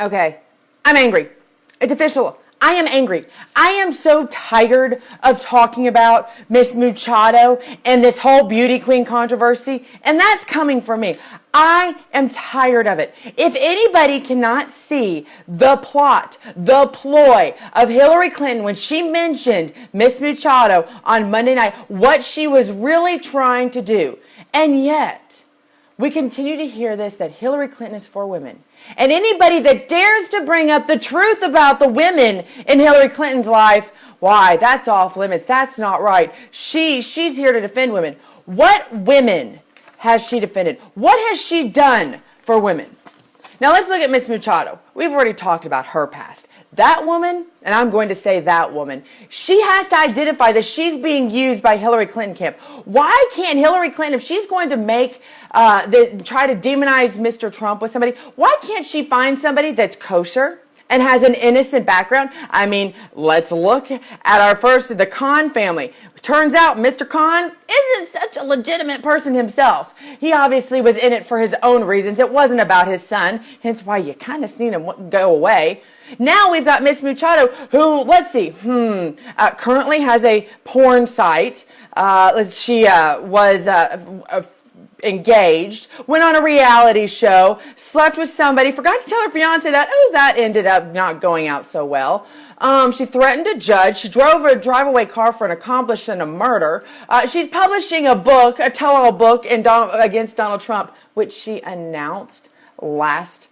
Okay, I'm angry. It's official. I am angry. I am so tired of talking about Miss Machado and this whole beauty queen controversy, and that's coming from me. I am tired of it. If anybody cannot see the plot, the ploy of Hillary Clinton when she mentioned Miss Machado on Monday night, what she was really trying to do, and yet we continue to hear this, that Hillary Clinton is for women. And anybody that dares to bring up the truth about the women in Hillary Clinton's life, why, that's off limits. That's not right. She's here to defend women. What women has she defended? What has she done for women? Now let's look at Miss Machado. We've already talked about her past. That woman, and I'm going to say that woman, she has to identify that she's being used by Hillary Clinton camp. Why can't Hillary Clinton, if she's going to make, try to demonize Mr. Trump with somebody, why can't she find somebody that's kosher and has an innocent background? I mean, let's look at our first, the Khan family. Turns out Mr. Khan isn't such a legitimate person himself. He obviously was in it for his own reasons. It wasn't about his son, hence why you kind of seen him go away. Now we've got Miss Machado, who, let's see, currently has a porn site. She was engaged, went on a reality show, slept with somebody, forgot to tell her fiance that, that ended up not going out so well. She threatened a judge. She drove a drive-away car for an accomplice in a murder. She's publishing a book, a tell-all book against Donald Trump, which she announced last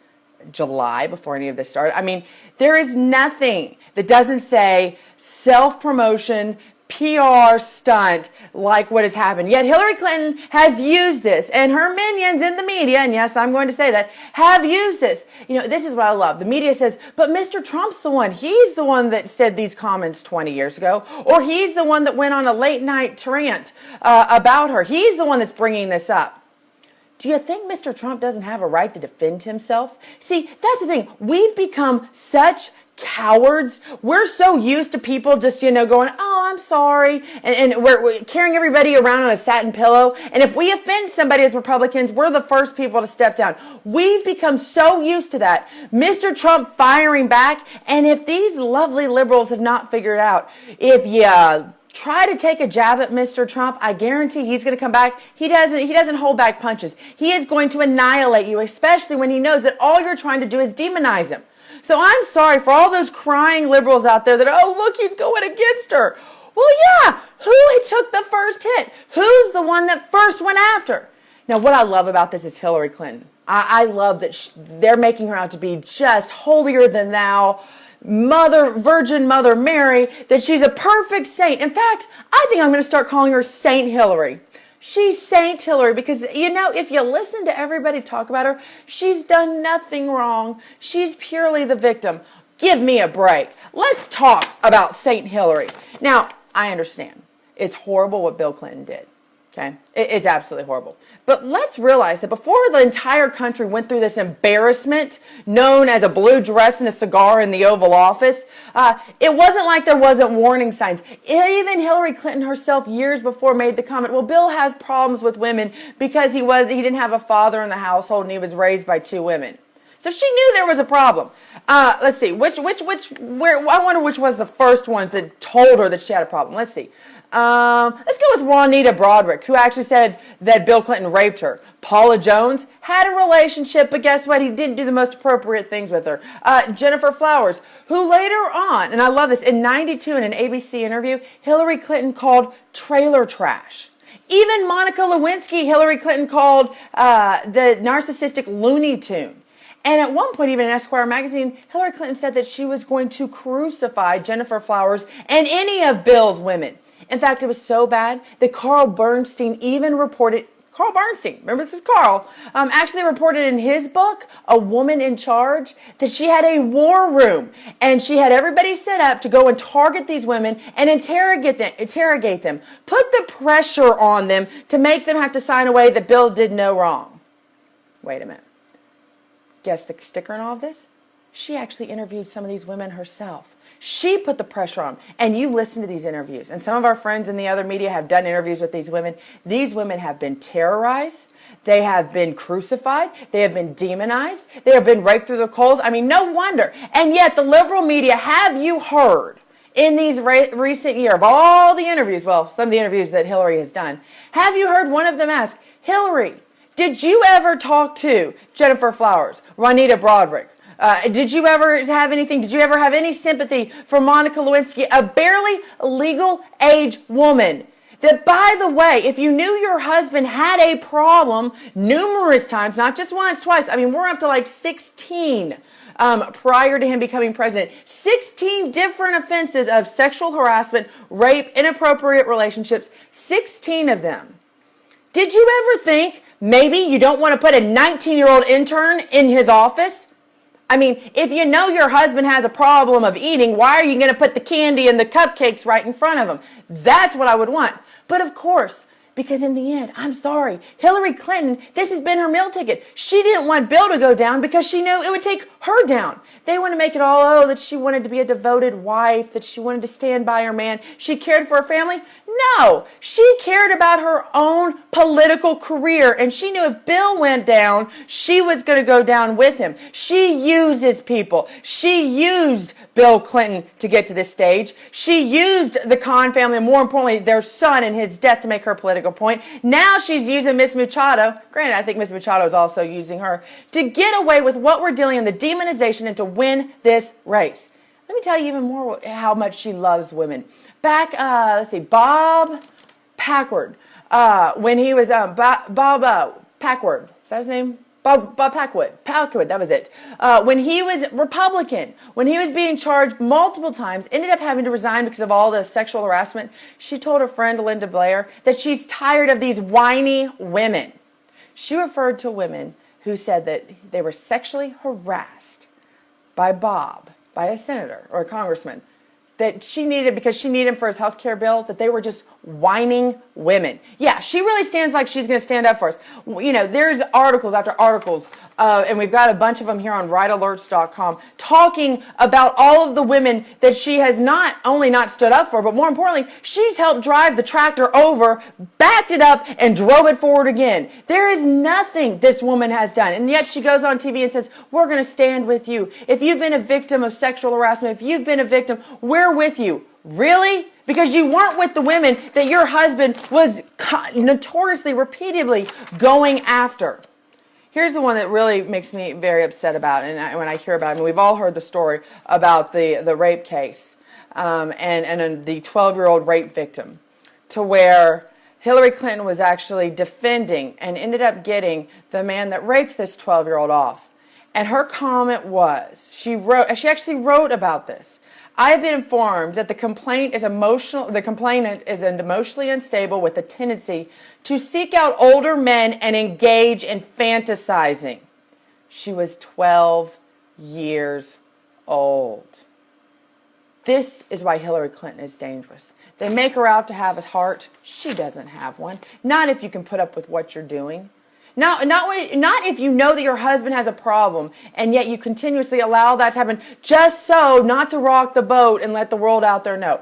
July before any of this started. I mean, there is nothing that doesn't say self-promotion, PR stunt like what has happened. Yet Hillary Clinton has used this, and her minions in the media, and yes, I'm going to say that, have used this. You know, this is what I love. The media says, but Mr. Trump's the one. He's the one that said these comments 20 years ago, or he's the one that went on a late night rant about her. He's the one that's bringing this up. Do you think Mr. Trump doesn't have a right to defend himself? See, that's the thing. We've become such cowards. We're so used to people just, going, oh, I'm sorry. And we're carrying everybody around on a satin pillow. And if we offend somebody as Republicans, we're the first people to step down. We've become so used to that. Mr. Trump firing back. And if these lovely liberals have not figured out, if you try to take a jab at Mr. Trump, I guarantee he's going to come back. He doesn't hold back punches. He is going to annihilate you, especially when he knows that all you're trying to do is demonize him. So I'm sorry for all those crying liberals out there that, oh, look, he's going against her. Well, yeah, who took the first hit? Who's the one that first went after? Now, what I love about this is Hillary Clinton. I love that they're making her out to be just holier than thou, Virgin Mother Mary, that she's a perfect saint. In fact, I think I'm going to start calling her Saint Hillary. She's Saint Hillary because, if you listen to everybody talk about her, she's done nothing wrong. She's purely the victim. Give me a break. Let's talk about Saint Hillary. Now, I understand. It's horrible what Bill Clinton did. Okay? It's absolutely horrible. But let's realize that before the entire country went through this embarrassment known as a blue dress and a cigar in the Oval Office, it wasn't like there wasn't warning signs. Even Hillary Clinton herself years before made the comment, well, Bill has problems with women because he didn't have a father in the household and he was raised by two women. So she knew there was a problem. Let's see, I wonder which was the first ones that told her that she had a problem. Let's see. Let's go with Juanita Broaddrick, who actually said that Bill Clinton raped her. Paula Jones had a relationship, but guess what? He didn't do the most appropriate things with her. Jennifer Flowers, who later on, and I love this, in '92 in an ABC interview, Hillary Clinton called trailer trash. Even Monica Lewinsky, Hillary Clinton called the narcissistic Looney Tune. And at one point, even in Esquire magazine, Hillary Clinton said that she was going to crucify Jennifer Flowers and any of Bill's women. In fact, it was so bad that Carl Bernstein, remember this is Carl, actually reported in his book, A Woman in Charge, that she had a war room and she had everybody set up to go and target these women and interrogate them, put the pressure on them to make them have to sign away that Bill did no wrong. Wait a minute. Guess the sticker in all of this? She actually interviewed some of these women herself. She put the pressure on. And you listen to these interviews. And some of our friends in the other media have done interviews with these women. These women have been terrorized. They have been crucified. They have been demonized. They have been raked through the coals. I mean, no wonder. And yet the liberal media, have you heard in these recent years of all the interviews, well, some of the interviews that Hillary has done, have you heard one of them ask, Hillary, did you ever talk to Jennifer Flowers, Juanita Broaddrick? Did you ever have anything? Did you ever have any sympathy for Monica Lewinsky, a barely legal age woman? That, by the way, if you knew your husband had a problem numerous times, not just once, twice, I mean, we're up to like 16 prior to him becoming president. 16 different offenses of sexual harassment, rape, inappropriate relationships, 16 of them. Did you ever think maybe you don't want to put a 19-year-old intern in his office? I mean, if you know your husband has a problem of eating, why are you going to put the candy and the cupcakes right in front of him? That's what I would want. But of course, because in the end, I'm sorry, Hillary Clinton, this has been her meal ticket. She didn't want Bill to go down because she knew it would take her down. They want to make it all, that she wanted to be a devoted wife, that she wanted to stand by her man. She cared for her family. No, she cared about her own political career. And she knew if Bill went down, she was going to go down with him. She uses people. She used Bill Clinton to get to this stage. She used the Khan family, and more importantly, their son and his death to make her political point. Now she's using Miss Machado. Granted, I think Miss Machado is also using her to get away with what we're dealing in, the demonization, and to win this race. Let me tell you even more how much she loves women. Back, Bob Packard, when he was, Bob Packard, is that his name? Bob Packwood, that was it. When he was Republican, when he was being charged multiple times, ended up having to resign because of all the sexual harassment, she told her friend Linda Blair that she's tired of these whiny women. She referred to women who said that they were sexually harassed by Bob, by a senator or a congressman, that she needed, because she needed him for his health care bill, that they were just whining women. Yeah, she really stands like she's going to stand up for us. You know, there's articles after articles, and we've got a bunch of them here on RightAlerts.com, talking about all of the women that she has not only not stood up for, but more importantly, she's helped drive the tractor over, backed it up, and drove it forward again. There is nothing this woman has done, and yet she goes on TV and says, we're going to stand with you. If you've been a victim of sexual harassment, if you've been a victim, we're with you. Really? Because you weren't with the women that your husband was notoriously, repeatedly going after. Here's the one that really makes me very upset about, and when I hear about it, we've all heard the story about the rape case and the 12-year-old rape victim, to where Hillary Clinton was actually defending and ended up getting the man that raped this 12-year-old off. And her comment was, she actually wrote about this. I have been informed that the complainant is emotionally unstable with a tendency to seek out older men and engage in fantasizing. She was 12 years old. This is why Hillary Clinton is dangerous. They make her out to have a heart. She doesn't have one. Not if you can put up with what you're doing. Not if you know that your husband has a problem and yet you continuously allow that to happen just so not to rock the boat and let the world out there know.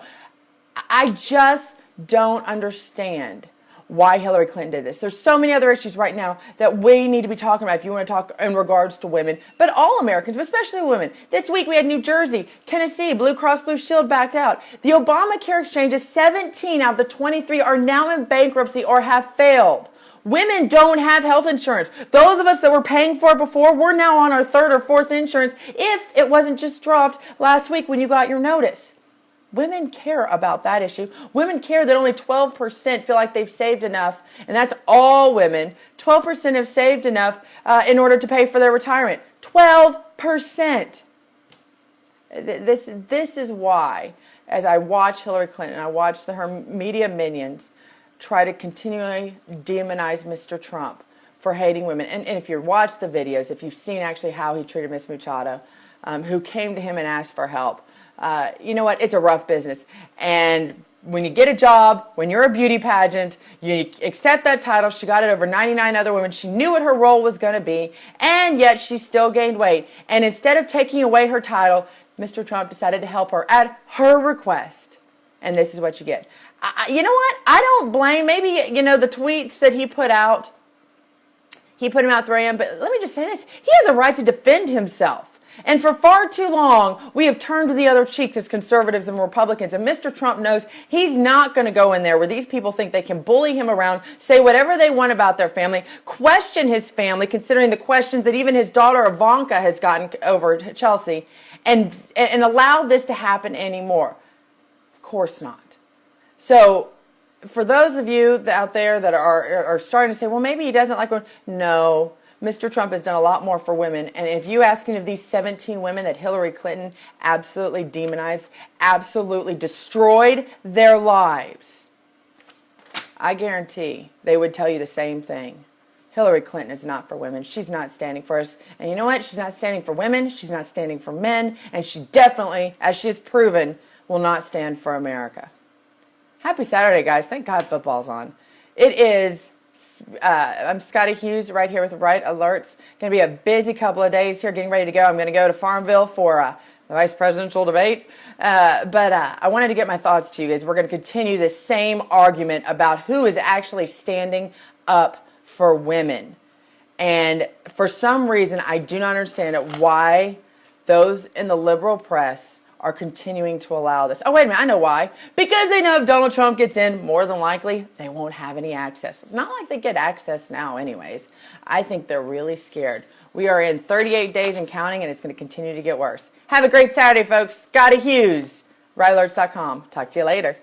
I just don't understand why Hillary Clinton did this. There's so many other issues right now that we need to be talking about if you want to talk in regards to women, but all Americans, but especially women. This week we had New Jersey, Tennessee, Blue Cross Blue Shield backed out. The Obamacare exchanges, 17 out of the 23 are now in bankruptcy or have failed. Women don't have health insurance. Those of us that were paying for it before, we're now on our third or fourth insurance if it wasn't just dropped last week when you got your notice. Women care about that issue. Women care that only 12% feel like they've saved enough, and that's all women. 12% have saved enough in order to pay for their retirement. 12%. This is why, as I watch Hillary Clinton, I watch her media minions try to continually demonize Mr. Trump for hating women. And if you watch the videos, if you've seen actually how he treated Miss Machado, who came to him and asked for help, you know what? It's a rough business. And when you get a job, when you're a beauty pageant, you accept that title. She got it over 99 other women. She knew what her role was going to be, and yet she still gained weight. And instead of taking away her title, Mr. Trump decided to help her at her request. And this is what you get. You know what? I don't blame, maybe, the tweets that he put out. He put him out 3 a.m. But let me just say this. He has a right to defend himself. And for far too long, we have turned the other cheeks as conservatives and Republicans. And Mr. Trump knows he's not going to go in there where these people think they can bully him around, say whatever they want about their family, question his family, considering the questions that even his daughter Ivanka has gotten over Chelsea, and allow this to happen anymore. Of course not. So for those of you out there that are starting to say, well, maybe he doesn't like women. No. Mr. Trump has done a lot more for women. And if you ask any of these 17 women that Hillary Clinton absolutely demonized, absolutely destroyed their lives, I guarantee they would tell you the same thing. Hillary Clinton is not for women. She's not standing for us. And you know what? She's not standing for women. She's not standing for men. And she definitely, as she has proven, will not stand for America. Happy Saturday, guys. Thank God football's on. It is... I'm Scotty Hughes right here with Right Alerts. Going to be a busy couple of days here getting ready to go. I'm going to go to Farmville for the vice presidential debate. But I wanted to get my thoughts to you guys. We're going to continue this same argument about who is actually standing up for women. And for some reason, I do not understand why those in the liberal press are continuing to allow this. Oh, wait a minute, I know why. Because they know if Donald Trump gets in, more than likely, they won't have any access. It's not like they get access now anyways. I think they're really scared. We are in 38 days and counting, and it's going to continue to get worse. Have a great Saturday, folks. Scotty Hughes, RightAlerts.com. Talk to you later.